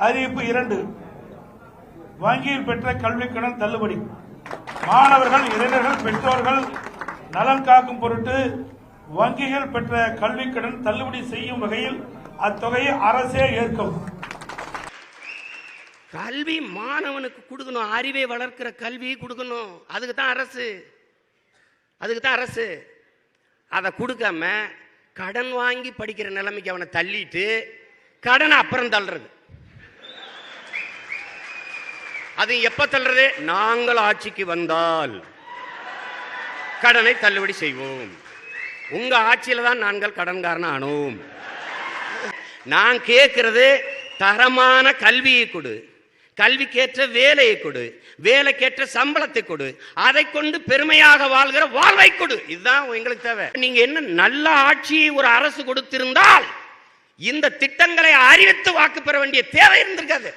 அறிவிப்பு 2. வங்கியில் பெற்ற கல்வி கடன் தள்ளுபடி. மாணவர்கள், இளைஞர்கள், பெற்றோர்கள் நலன் காக்கும் பொருட்டு வங்கிகள் பெற்ற கல்வி கடன் தள்ளுபடி செய்யும் வகையில் அத்தொகையை அரசே ஏற்கும். கல்வி மாணவனுக்கு கொடுக்கணும், அறிவை வளர்க்கிற கல்வி கொடுக்கணும். அதுக்கு தான் அரசு அதை கொடுக்காம கடன் வாங்கி படிக்கிற நிலைமைக்கு அவனை தள்ளிட்டு கடனை அப்புறம் தள்ளுறது. அது எப்ப தள்ளுறது? நாங்கள் ஆட்சிக்கு வந்தால் கடனை தள்ளுபடி செய்வோம். உங்க ஆட்சியில தான் நாங்கள் கடன்காரன் ஆனோம். நான் கேட்கிறது தரமான கல்வியை கொடு, கல்விக்கேற்ற வேலையை கொடு, வேலைக்கேற்ற சம்பளத்தை கொடு, அதை கொண்டு பெருமையாக வாழ்கிற வாழ்வை கொடு. இதுதான் எங்களுக்கு தேவை. நீங்க என்ன நல்ல ஆட்சியை ஒரு அரசு கொடுத்திருந்தால் இந்த திட்டங்களை அறிவித்து வாக்கு பெற வேண்டிய தேவை இருந்திருக்காது.